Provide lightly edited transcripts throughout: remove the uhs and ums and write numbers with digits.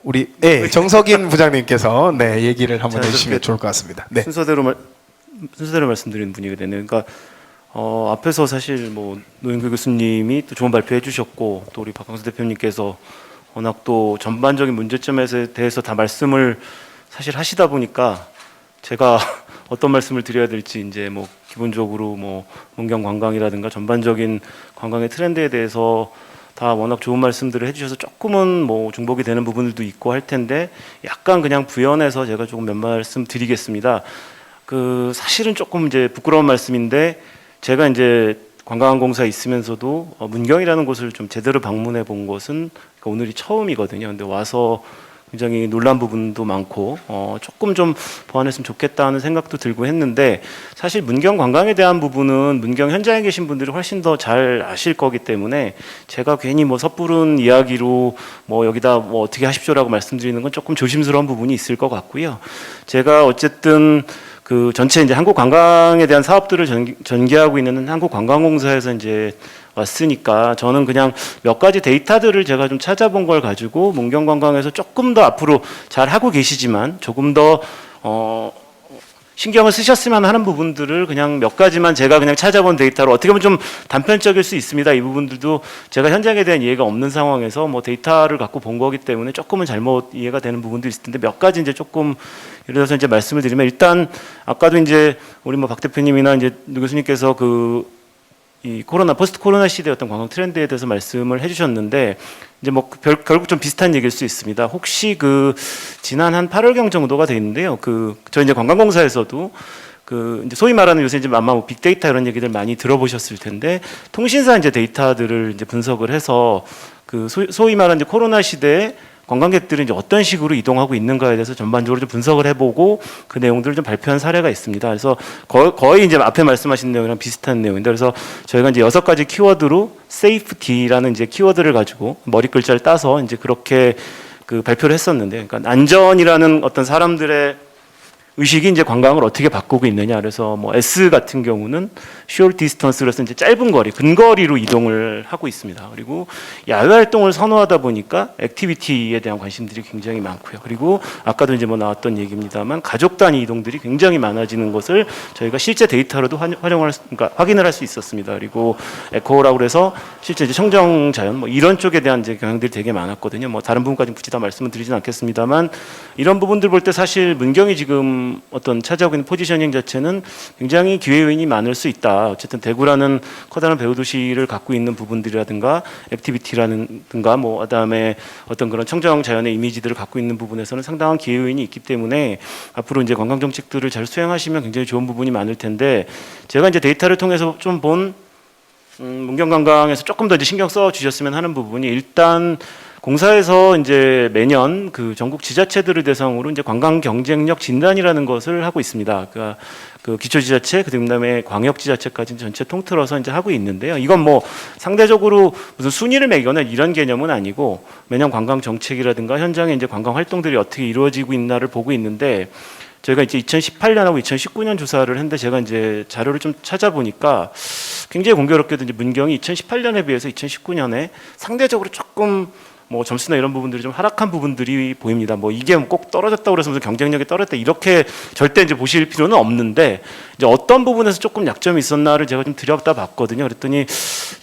우리 정석인 부장님께서 얘기를 한번 해주시면 좋을 것 같습니다. 네. 순서대로 말씀드리는 분위기가 되네요. 그러니까 앞에서 사실 뭐 노영규 교수님이 또 좋은 발표해 주셨고 또 우리 박광수 대표님께서 워낙 또 전반적인 문제점에 대해서 다 말씀을 사실 하시다 보니까 제가 어떤 말씀을 드려야 될지 이제 뭐 기본적으로 뭐 문경 관광이라든가 전반적인 관광의 트렌드에 대해서 다 워낙 좋은 말씀들을 해주셔서 조금은 뭐 중복이 되는 부분들도 있고 할 텐데 약간 그냥 부연해서 제가 조금 몇 말씀 드리겠습니다. 그 사실은 조금 이제 부끄러운 말씀인데 제가 이제 관광공사에 있으면서도 문경이라는 곳을 좀 제대로 방문해 본 것은 오늘이 처음이거든요. 근데 와서 굉장히 놀란 부분도 많고 조금 좀 보완했으면 좋겠다는 생각도 들고 했는데 사실 문경 관광에 대한 부분은 문경 현장에 계신 분들이 훨씬 더 잘 아실 거기 때문에 제가 괜히 뭐 섣부른 이야기로 뭐 여기다 뭐 어떻게 하십시오라고 말씀드리는 건 조금 조심스러운 부분이 있을 것 같고요. 제가 어쨌든 그 전체 이제 한국 관광에 대한 사업들을 전개하고 있는 한국관광공사에서 이제 왔으니까 저는 그냥 몇 가지 데이터들을 제가 좀 찾아본 걸 가지고 문경관광에서 조금 더 앞으로 잘 하고 계시지만 조금 더 신경을 쓰셨으면 하는 부분들을 그냥 몇 가지만 제가 그냥 찾아본 데이터로 어떻게 보면 좀 단편적일 수 있습니다. 이 부분들도 제가 현장에 대한 이해가 없는 상황에서 뭐 데이터를 갖고 본 거기 때문에 조금은 잘못 이해가 되는 부분도 있을 텐데 몇 가지 이제 조금 예를 들어서 이제 말씀을 드리면 일단 아까도 이제 우리 뭐 박 대표님이나 이제 노 교수님께서 이 포스트 코로나 시대의 어떤 관광 트렌드에 대해서 말씀을 해주셨는데 이제 뭐 결국 좀 비슷한 얘기일 수 있습니다. 혹시 지난 한 8월경 정도가 되는데요. 저 이제 관광공사에서도 이제 소위 말하는 요새 이제 아마 뭐 빅데이터 이런 얘기들 많이 들어보셨을 텐데 통신사 이제 데이터들을 이제 분석을 해서 소위 말하는 이제 코로나 시대에 관광객들이 이제 어떤 식으로 이동하고 있는가에 대해서 전반적으로 좀 분석을 해보고 그 내용들을 좀 발표한 사례가 있습니다. 그래서 거의 이제 앞에 말씀하신 내용이랑 비슷한 내용인데 그래서 저희가 이제 6가지 키워드로 세이프티라는 이제 키워드를 가지고 머리 글자를 따서 이제 그렇게 발표를 했었는데 그러니까 안전이라는 어떤 사람들의 의식이 이제 관광을 어떻게 바꾸고 있느냐. 그래서 뭐 S 같은 경우는 short distance 그래서 이제 짧은 거리, 근거리로 이동을 하고 있습니다. 그리고 야외 활동을 선호하다 보니까 액티비티에 대한 관심들이 굉장히 많고요. 그리고 아까도 이제 뭐 나왔던 얘기입니다만 가족 단위 이동들이 굉장히 많아지는 것을 저희가 실제 데이터로도 그러니까 확인을 할 수 있었습니다. 그리고 에코라고 해서 실제 이제 청정 자연 뭐 이런 쪽에 대한 이제 경향들이 되게 많았거든요. 뭐 다른 부분까지 굳이 다 말씀을 드리진 않겠습니다만 이런 부분들 볼 때 사실 문경이 지금 어떤 차지하고 있는 포지셔닝 자체는 굉장히 기회 요인이 많을 수 있다. 어쨌든 대구라는 커다란 배후 도시를 갖고 있는 부분들이라든가 액티비티라든가 뭐 그다음에 어떤 그런 청정 자연의 이미지들을 갖고 있는 부분에서는 상당한 기회 요인이 있기 때문에 앞으로 이제 관광 정책들을 잘 수행하시면 굉장히 좋은 부분이 많을 텐데 제가 이제 데이터를 통해서 좀 본 문경 관광에서 조금 더 이제 신경 써 주셨으면 하는 부분이 일단 공사에서 이제 매년 전국 지자체들을 대상으로 이제 관광 경쟁력 진단이라는 것을 하고 있습니다. 그러니까 기초지자체, 그다음에 광역지자체까지 전체 통틀어서 이제 하고 있는데요. 이건 뭐 상대적으로 무슨 순위를 매거나 이런 개념은 아니고 매년 관광 정책이라든가 현장에 이제 관광 활동들이 어떻게 이루어지고 있나를 보고 있는데 저희가 이제 2018년하고 2019년 조사를 했는데 제가 이제 자료를 좀 찾아보니까 굉장히 공교롭게도 이제 문경이 2018년에 비해서 2019년에 상대적으로 조금 뭐 점수나 이런 부분들이 좀 하락한 부분들이 보입니다. 뭐 이게 꼭 떨어졌다고 그래서 무슨 경쟁력이 떨어졌다 이렇게 절대 이제 보실 필요는 없는데 이제 어떤 부분에서 조금 약점이 있었나를 제가 좀 들여다봤거든요. 그랬더니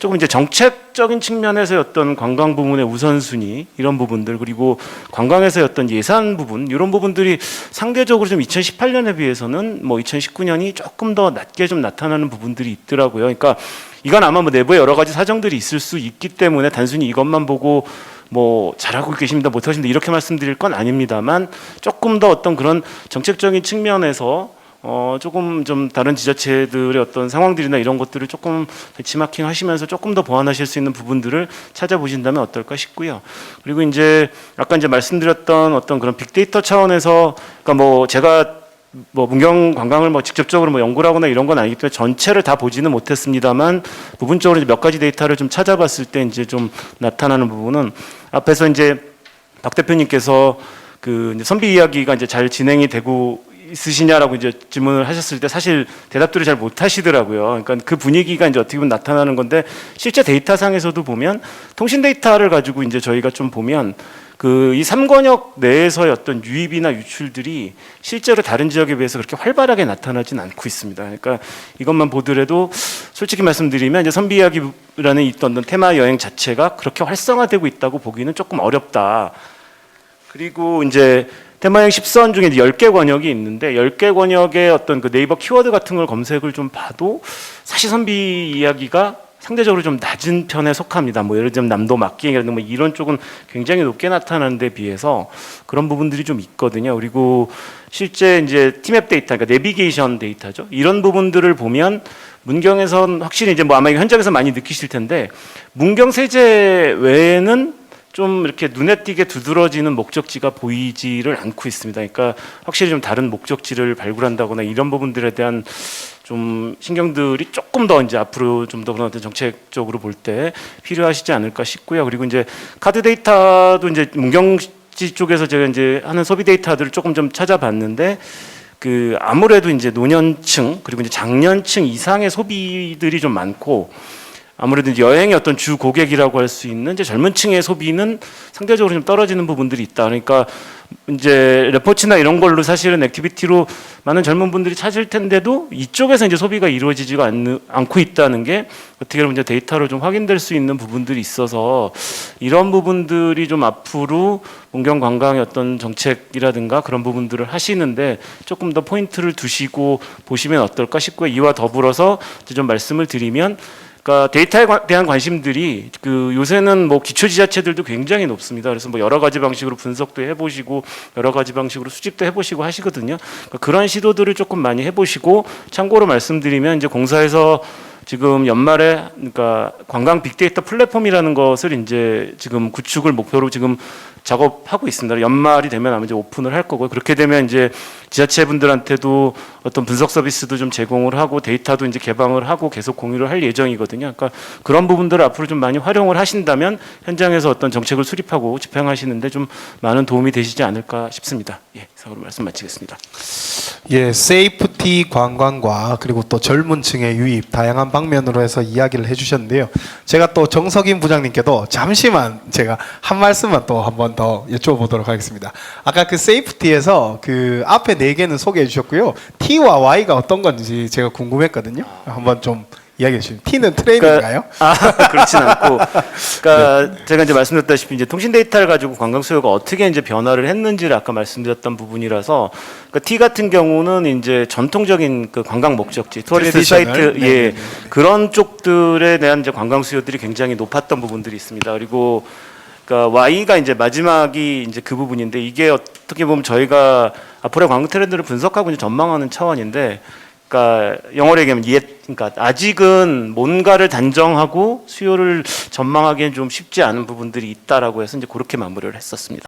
조금 이제 정책적인 측면에서의 어떤 관광 부문의 우선순위 이런 부분들 그리고 관광에서의 어떤 예산 부분 이런 부분들이 상대적으로 좀 2018년에 비해서는 뭐 2019년이 조금 더 낮게 좀 나타나는 부분들이 있더라고요. 그러니까 이건 아마 뭐 내부에 여러 가지 사정들이 있을 수 있기 때문에 단순히 이것만 보고 뭐 잘하고 계십니다, 못하십니다 이렇게 말씀드릴 건 아닙니다만 조금 더 어떤 그런 정책적인 측면에서 조금 좀 다른 지자체들의 어떤 상황들이나 이런 것들을 조금 벤치마킹 하시면서 조금 더 보완하실 수 있는 부분들을 찾아보신다면 어떨까 싶고요. 그리고 이제 아까 이제 말씀드렸던 어떤 그런 빅데이터 차원에서 그러니까 뭐 제가 뭐 문경 관광을 뭐 직접적으로 뭐 연구를 하거나 이런 건 아니기 때문에 전체를 다 보지는 못했습니다만 부분적으로 이제 몇 가지 데이터를 좀 찾아봤을 때 이제 좀 나타나는 부분은 앞에서 이제 박 대표님께서 이제 선비 이야기가 이제 잘 진행이 되고 있으시냐라고 이제 질문을 하셨을 때 사실 대답들을 잘 못하시더라고요. 그러니까 그 분위기가 이제 어떻게 보면 나타나는 건데 실제 데이터상에서도 보면 통신 데이터를 가지고 이제 저희가 좀 보면 그 이 3권역 내에서의 어떤 유입이나 유출들이 실제로 다른 지역에 비해서 그렇게 활발하게 나타나진 않고 있습니다. 그러니까 이것만 보더라도 솔직히 말씀드리면 이제 선비 이야기라는 어떤 테마 여행 자체가 그렇게 활성화되고 있다고 보기는 조금 어렵다. 그리고 이제 테마여행 10선 중에 10개 권역이 있는데 10개 권역의 어떤 그 네이버 키워드 같은 걸 검색을 좀 봐도 사실 선비 이야기가 상대적으로 좀 낮은 편에 속합니다. 뭐 예를 들면 남도 막기행이라든가 뭐 이런 쪽은 굉장히 높게 나타나는 데 비해서 그런 부분들이 좀 있거든요. 그리고 실제 이제 티맵 데이터, 그러니까 내비게이션 데이터죠. 이런 부분들을 보면 문경에선 확실히 이제 뭐 아마 현장에서 많이 느끼실 텐데 문경 세제 외에는 좀 이렇게 눈에 띄게 두드러지는 목적지가 보이지를 않고 있습니다. 그러니까 확실히 좀 다른 목적지를 발굴한다거나 이런 부분들에 대한 좀 신경들이 조금 더 이제 앞으로 좀 더 그런 어떤 정책적으로 볼 때 필요하시지 않을까 싶고요. 그리고 이제 카드 데이터도 이제 문경시 쪽에서 제가 이제 하는 소비 데이터들을 조금 좀 찾아봤는데 그 아무래도 이제 노년층 그리고 이제 장년층 이상의 소비들이 좀 많고 아무래도 이제 여행의 어떤 주 고객이라고 할 수 있는 이제 젊은 층의 소비는 상대적으로 좀 떨어지는 부분들이 있다. 그러니까 이제 레포츠나 이런 걸로 사실은 액티비티로 많은 젊은 분들이 찾을 텐데도 이쪽에서 이제 소비가 이루어지지가 않고 있다는 게 어떻게 보면 이제 데이터로 좀 확인될 수 있는 부분들이 있어서 이런 부분들이 좀 앞으로 문경 관광의 어떤 정책이라든가 그런 부분들을 하시는데 조금 더 포인트를 두시고 보시면 어떨까 싶고요. 이와 더불어서 이제 좀 말씀을 드리면 그러니까 데이터에 대한 관심들이 그 요새는 뭐 기초 지자체들도 굉장히 높습니다. 그래서 뭐 여러 가지 방식으로 분석도 해보시고 여러 가지 방식으로 수집도 해보시고 하시거든요. 그러니까 그런 시도들을 조금 많이 해보시고 참고로 말씀드리면 이제 공사에서 지금 연말에 그러니까 관광 빅데이터 플랫폼이라는 것을 이제 지금 구축을 목표로 지금 작업하고 있습니다. 연말이 되면 아마 이제 오픈을 할 거고요. 그렇게 되면 이제 지자체분들한테도 어떤 분석 서비스도 좀 제공을 하고 데이터도 이제 개방을 하고 계속 공유를 할 예정이거든요. 그러니까 그런 부분들을 앞으로 좀 많이 활용을 하신다면 현장에서 어떤 정책을 수립하고 집행하시는데 좀 많은 도움이 되시지 않을까 싶습니다. 예, 이상으로 말씀 마치겠습니다. 예, 세이프티 관광과 그리고 또 젊은 층의 유입 다양한 방면으로 해서 이야기를 해주셨는데요. 제가 또 정석인 부장님께도 잠시만 제가 한 말씀만 또 한 번 더 여쭤보도록 하겠습니다. 아까 그 세이프티에서 그 앞에 네 개는 소개해 주셨고요. T와 Y가 어떤 건지 제가 궁금했거든요. 한번 좀 이야기해 주시면. T는 트레이닝인가요? 그렇진 않고, 그러니까 제가 이제 말씀드렸다시피 이제 통신 데이터를 가지고 관광 수요가 어떻게 이제 변화를 했는지를 아까 말씀드렸던 부분이라서, 그러니까 T 같은 경우는 이제 전통적인 그 관광 목적지, 투어리스트 사이트, 예, 그런 쪽들에 대한 이제 관광 수요들이 굉장히 높았던 부분들이 있습니다. 그리고 그러니까 Y가 이제 마지막이 이제 그 부분인데 이게 어떻게 보면 저희가 앞으로의 관광 트렌드를 분석하고 이제 전망하는 차원인데. 그러니까 영어로 얘기하면 그러니까 아직은 뭔가를 단정하고 수요를 전망하기엔 좀 쉽지 않은 부분들이 있다라고 해서 이제 그렇게 마무리를 했었습니다.